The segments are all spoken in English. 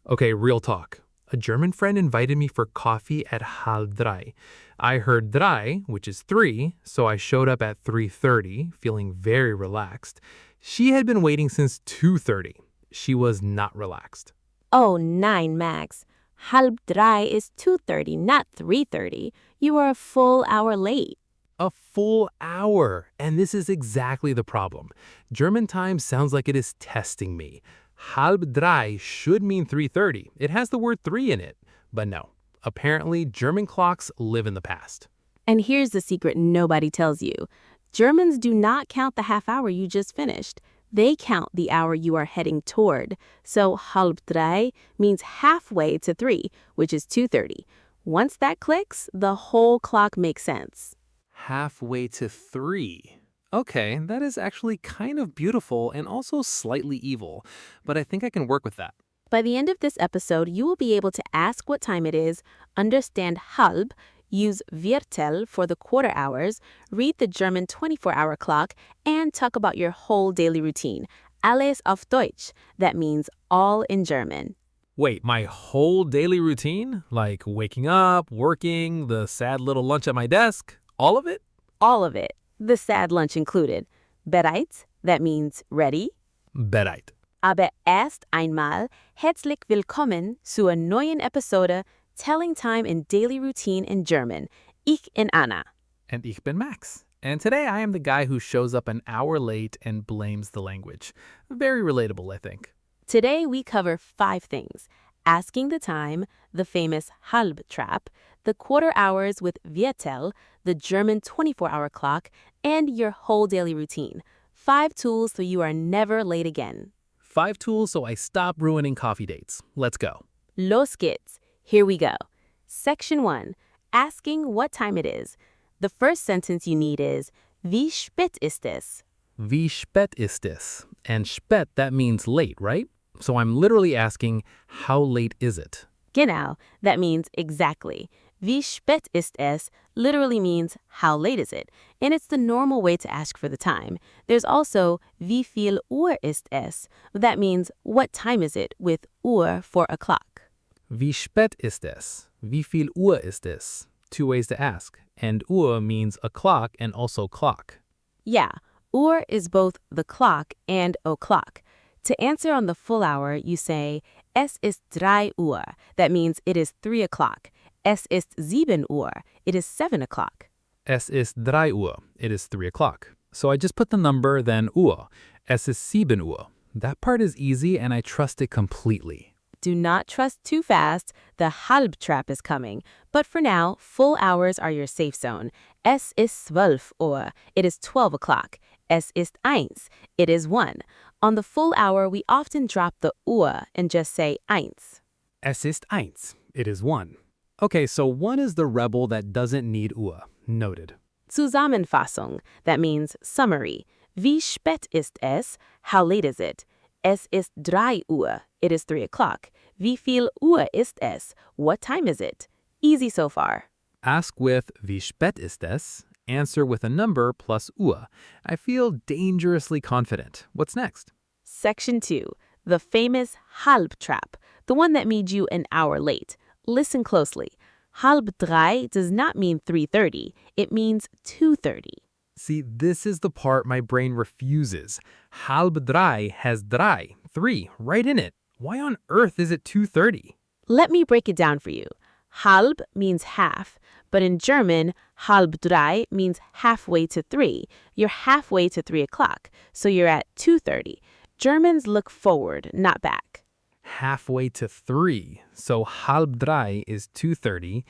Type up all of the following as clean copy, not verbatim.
Okay, real talk. A German friend invited me for coffee at halb drei. I heard drei, which is 3, so I showed up at 3:30, feeling very relaxed. She had been waiting since 2:30. She was not relaxed. Oh, nein, Max. Halb drei is 2:30, not 3:30. You are a full hour late. A full hour! And this is exactly the problem. German time sounds like it is testing me. Halb drei should mean 3:30. It has the word 3 in it. But no. Apparently, German clocks live in the past. And here's the secret nobody tells you. Germans do not count the half hour you just finished. They count the hour you are heading toward. So halb drei means halfway to 3, which is 2:30. Once that clicks, the whole clock makes sense. Halfway to 3. Okay, that is actually kind of beautiful and also slightly evil, but I think I can work with that. By the end of this episode, you will be able to ask what time it is, understand halb, use Viertel for the quarter hours, read the German 24-hour clock, and talk about your whole daily routine. Alles auf Deutsch. That means all in German. Wait, my whole daily routine? Like waking up, working, the sad little lunch at my desk? All of it? All of it. The sad lunch included. Bereit? That means ready. Bereit. Aber erst einmal herzlich willkommen zur neuen Episode Telling Time in Daily Routine in German. Ich bin Anna. And ich bin Max. And today I am the guy who shows up an hour late and blames the language. Very relatable, I think. Today we cover 5 things. Asking the time, the famous halb trap, the quarter hours with Viertel, the German 24-hour clock, and your whole daily routine. 5 tools so you are never late again. 5 tools so I stop ruining coffee dates. Let's go. Los geht's. Here we go. Section 1. Asking what time it is. The first sentence you need is, Wie spät ist es? Wie spät ist es? And spät, that means late, right? So I'm literally asking, how late is it? Genau, that means exactly. Wie spät ist es literally means how late is it, and it's the normal way to ask for the time. There's also wie viel Uhr ist es? That means what time is it with Uhr for o'clock. Wie spät ist es? Wie viel Uhr ist es? 2 ways to ask. And Uhr means a clock and also clock. Yeah, Uhr is both the clock and o'clock. To answer on the full hour, you say, Es ist 3 Uhr. That means it is 3 o'clock. Es ist 7 Uhr. It is 7 o'clock. Es ist 3 Uhr. It is 3 o'clock. So I just put the number, then Uhr. Es ist 7 Uhr. That part is easy and I trust it completely. Do not trust too fast. The halb trap is coming. But for now, full hours are your safe zone. Es ist 12 Uhr. It is 12 o'clock. Es ist 1. It is 1. On the full hour, we often drop the Uhr and just say 1. Es ist 1. It is 1. Okay, so 1 is the rebel that doesn't need Uhr. Noted. Zusammenfassung. That means summary. Wie spät ist es? How late is it? Es ist 3 Uhr. It is 3 o'clock. Wie viel Uhr ist es? What time is it? Easy so far. Ask with Wie spät ist es? Answer with a number plus Uhr. I feel dangerously confident. What's next? Section 2. The famous halb trap. The one that made you an hour late. Listen closely. Halb drei does not mean 3:30. It means 2:30. See, this is the part my brain refuses. Halb drei has drei, 3, right in it. Why on earth is it 2:30? Let me break it down for you. Halb means half, but in German, halb drei means halfway to 3. You're halfway to 3 o'clock, so you're at 2:30. Germans look forward, not back. Halfway to 3. So halb drei is 2:30.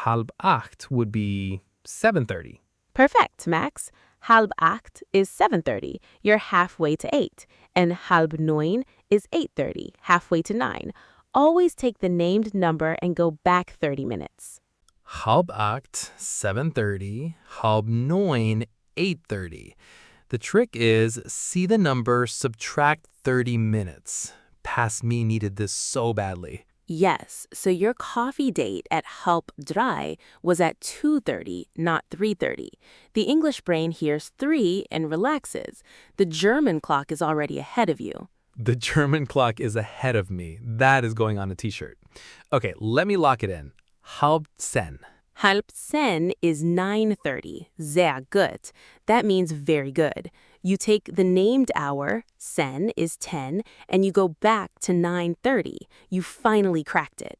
Halb acht would be 7:30. Perfect, Max. Halb acht is 7:30. You're halfway to 8. And halb neun is 8:30, halfway to 9. Always take the named number and go back 30 minutes. Halb acht, 7:30. Halb neun, 8:30. The trick is see the number, subtract 30 minutes. Past me needed this so badly. Yes, so your coffee date at halb drei was at 2:30, not 3:30. The English brain hears 3 and relaxes. The German clock is already ahead of you. The German clock is ahead of me. That is going on a t-shirt. Okay, let me lock it in. Halb 10. Halb 10 is 9:30. Sehr gut. That means very good. You take the named hour, 10 is 10, and you go back to 9:30. You finally cracked it.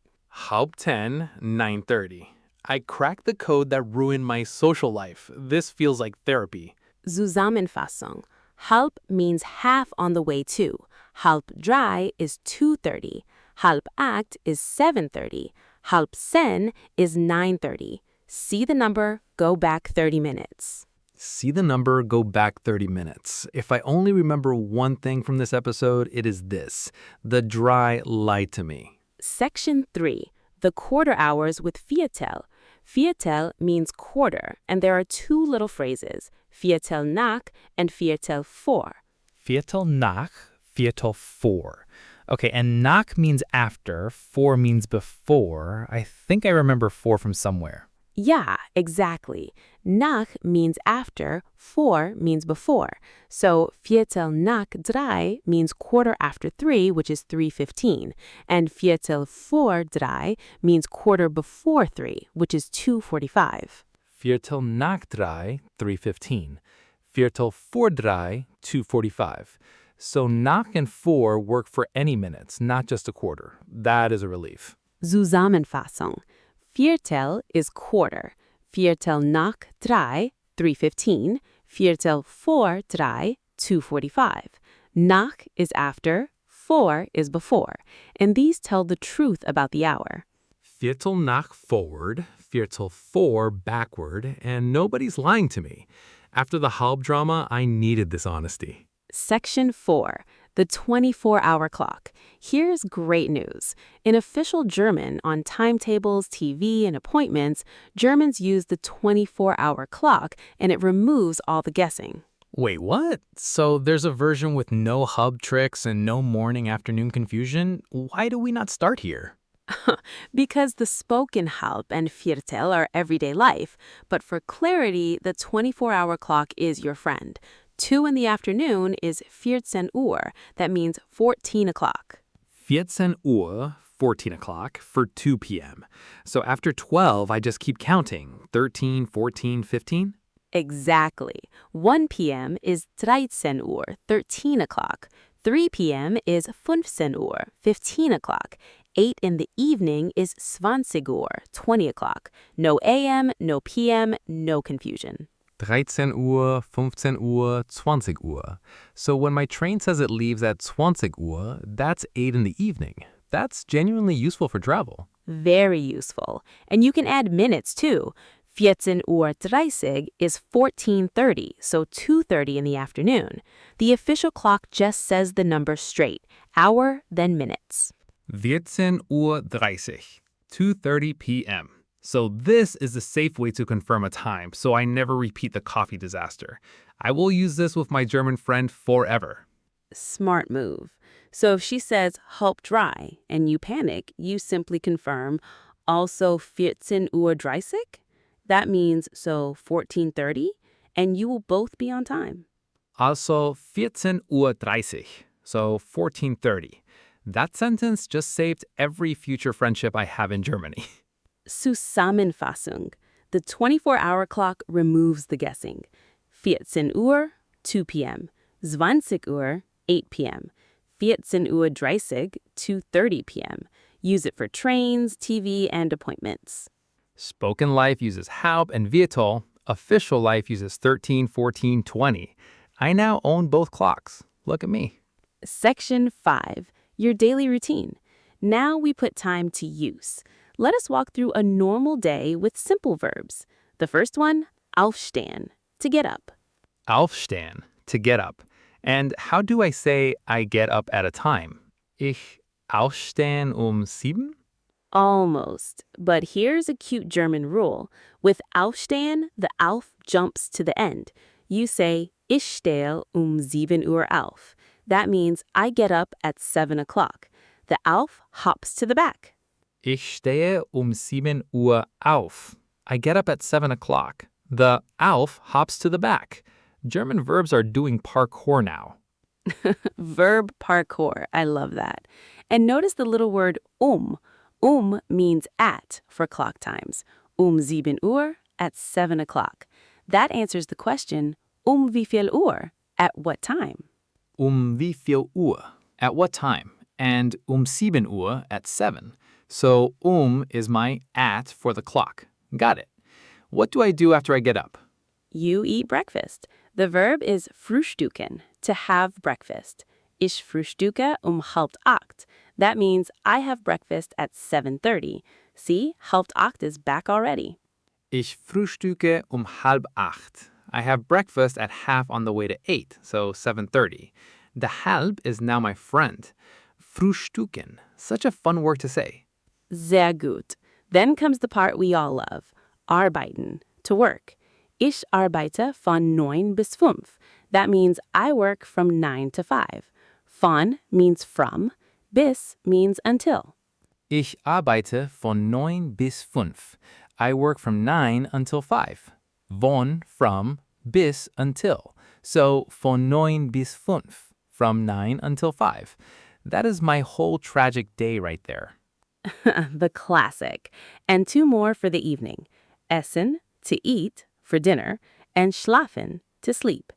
Halb 10, 9:30. I cracked the code that ruined my social life. This feels like therapy. Zusammenfassung. Halb means half on the way to. Halb drei is 2:30. Halb acht is 7:30. Halb 10 is 9:30. See the number, go back 30 minutes. See the number, go back 30 minutes. If I only remember one thing from this episode, it is this. The drei lied to me. Section 3. The quarter hours with Viertel. Viertel means quarter, and there are two little phrases, Viertel nach and Viertel vor. Viertel nach, Viertel vor. Okay, and nach means after, vor means before. I think I remember vor from somewhere. Yeah, exactly. Nach means after, vor means before. So Viertel nach drei means quarter after 3, which is 3:15. And Viertel vor drei means quarter before 3, which is 2:45. Viertel nach drei, 3:15. Viertel vor drei, 2:45. So nach and vor work for any minutes, not just a quarter. That is a relief. Zusammenfassung. Viertel is quarter. Viertel nach drei, 3:15. Viertel vor drei, 2:45. Nach is after, vor is before. And these tell the truth about the hour. Viertel nach forward, Viertel vor backward, and nobody's lying to me. After the halb drama, I needed this honesty. Section 4. The 24-hour clock. Here's great news. In official German, on timetables, TV, and appointments, Germans use the 24-hour clock, and it removes all the guessing. Wait, what? So there's a version with no hub tricks and no morning-afternoon confusion? Why do we not start here? Because the spoken halb and Viertel are everyday life, but for clarity, the 24-hour clock is your friend. 2 in the afternoon is 14 Uhr. That means 14 o'clock. 14 Uhr, 14 o'clock, for 2 p.m. So after 12, I just keep counting. 13, 14, 15? Exactly. 1 p.m. is 13 Uhr, 13 o'clock. 3 p.m. is 15 Uhr, 15 o'clock. 8 in the evening is 20 Uhr, 20 o'clock. No a.m., no p.m., no confusion. 13 Uhr, 15 Uhr, 20 Uhr. So when my train says it leaves at 20 Uhr, that's 8 in the evening. That's genuinely useful for travel. Very useful. And you can add minutes too. 14:30 is 14:30, so 2:30 in the afternoon. The official clock just says the number straight, hour, then minutes. 14:30 Uhr, 2:30 p.m. So this is the safe way to confirm a time, so I never repeat the coffee disaster. I will use this with my German friend forever. Smart move. So if she says halb drei and you panic, you simply confirm also 14:30. That means so 14:30, and you will both be on time. Also 14:30 Uhr, so 14:30. That sentence just saved every future friendship I have in Germany. Zusammenfassung. The 24-hour clock removes the guessing. 14 Uhr, 2 p.m. 20 Uhr, 8 p.m. 14:30, 2:30 p.m. Use it for trains, TV, and appointments. Spoken life uses halb and Viertel. Official life uses 13, 14, 20. I now own both clocks. Look at me. Section 5. Your daily routine. Now we put time to use. Let us walk through a normal day with simple verbs. The first one, aufstehen, to get up. Aufstehen, to get up. And how do I say I get up at a time? Ich aufstehen 7? Almost. But here's a cute German rule. With aufstehen, the auf jumps to the end. You say, ich stehe 7 Uhr auf. That means I get up at 7 o'clock. The auf hops to the back. Ich stehe 7 Uhr auf. I get up at 7 o'clock. The auf hops to the back. German verbs are doing parkour now. Verb parkour. I love that. And notice the little word means at for clock times. 7 Uhr, at 7 o'clock. That answers the question, wie viel Uhr, at what time? Wie viel Uhr? At what time? And 7 Uhr at 7. So is my at for the clock. Got it. What do I do after I get up? You eat breakfast. The verb is frühstücken, to have breakfast. Ich frühstücke halb 8. That means I have breakfast at 7:30. See, halb 8 is back already. Ich frühstücke halb 8. I have breakfast at half on the way to 8, so 7:30. The halb is now my friend. Frühstücken, such a fun word to say. Sehr gut. Then comes the part we all love, arbeiten, to work. Ich arbeite von 9 bis 5. That means I work from 9 to 5. Von means from, bis means until. Ich arbeite von 9 bis 5. I work from 9 until 5. Von, from, bis, until. So, von 9 bis 5, from 9 until 5. That is my whole tragic day right there. The classic. And 2 more for the evening. Essen, to eat, for dinner, and schlafen, to sleep.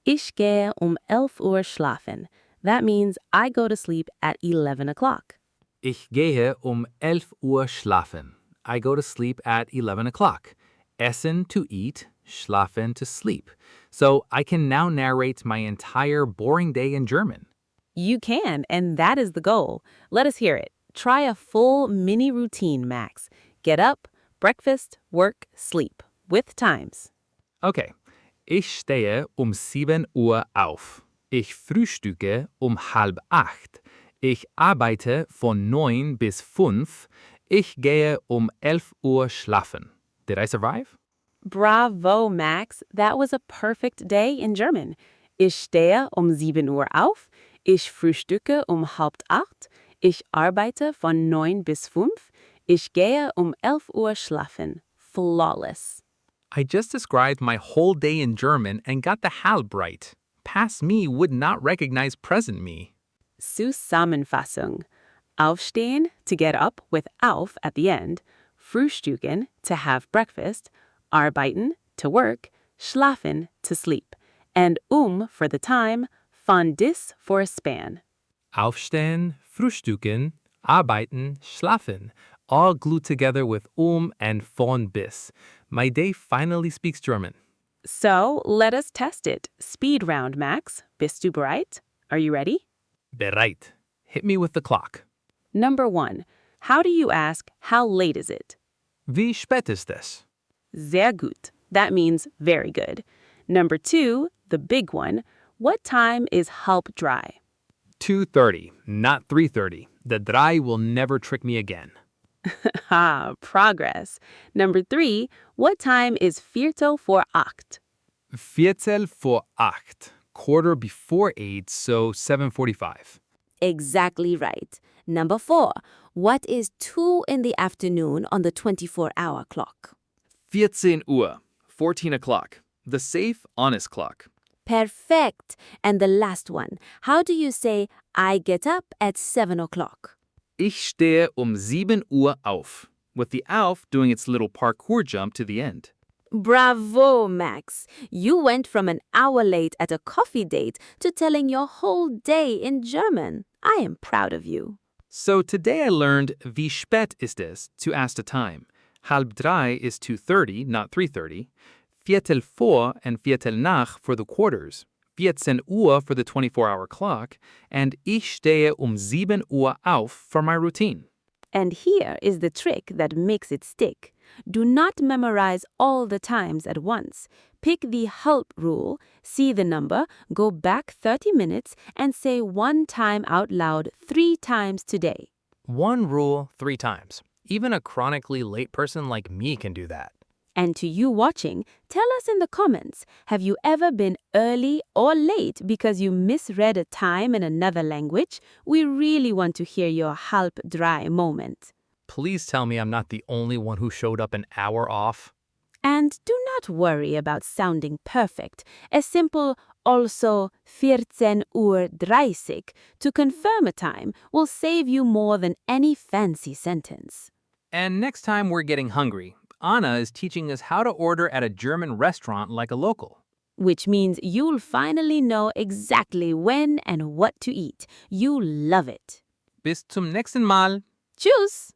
Ich gehe 11 Uhr schlafen. That means I go to sleep at 11 o'clock. Ich gehe 11 Uhr schlafen. I go to sleep at 11 o'clock. Essen, to eat, schlafen, to sleep. So I can now narrate my entire boring day in German. You can, and that is the goal. Let us hear it. Try a full mini routine, Max. Get up, breakfast, work, sleep, with times. Okay. Ich stehe 7 Uhr auf. Ich frühstücke halb 8. Ich arbeite von 9 bis 5. Ich gehe 11 Uhr schlafen. Did I survive? Bravo, Max. That was a perfect day in German. Ich stehe 7 Uhr auf. Ich frühstücke halb 8. Ich arbeite von 9 bis 5. Ich gehe 11 Uhr schlafen. Flawless. I just described my whole day in German and got the halb right. Past me would not recognize present me. Zusammenfassung. Aufstehen, to get up with auf at the end. Frühstücken, to have breakfast. Arbeiten, to work. Schlafen, to sleep. And for the time. Von dis for a span. Aufstehen, frühstücken, arbeiten, schlafen. All glued together with and von bis. My day finally speaks German. So, let us test it. Speed round, Max. Bist du bereit? Are you ready? Bereit. Hit me with the clock. Number 1. How do you ask, how late is it? Wie spät ist es? Sehr gut. That means very good. Number 2, the big one. What time is halb drei? 2:30, not 3:30. The drei will never trick me again. Progress. Number 3, what time is Viertel vor 8? Viertel vor 8, quarter before 8, so 7:45. Exactly right. Number 4, what is 2 in the afternoon on the 24-hour clock? 14 Uhr, 14 o'clock. The safe, honest clock. Perfect. And the last one, how do you say, I get up at 7 o'clock? Ich stehe 7 Uhr auf, with the auf doing its little parkour jump to the end. Bravo, Max. You went from an hour late at a coffee date to telling your whole day in German. I am proud of you. So today I learned wie spät ist es, to ask the time. Halb drei is 2:30, not 3:30. Viertel vor and Viertel nach for the quarters. 14 Uhr for the 24-hour clock. And ich stehe 7 Uhr auf for my routine. And here is the trick that makes it stick. Do not memorize all the times at once. Pick the halb rule, see the number, go back 30 minutes, and say one time out loud 3 times today. One rule, 3 times. Even a chronically late person like me can do that. And to you watching, tell us in the comments, have you ever been early or late because you misread a time in another language? We really want to hear your halb drei moment. Please tell me I'm not the only one who showed up an hour off. And do not worry about sounding perfect. A simple Also, 14:30 to confirm a time will save you more than any fancy sentence. And next time we're getting hungry, Anna is teaching us how to order at a German restaurant like a local. Which means you'll finally know exactly when and what to eat. You'll love it. Bis zum nächsten Mal. Tschüss!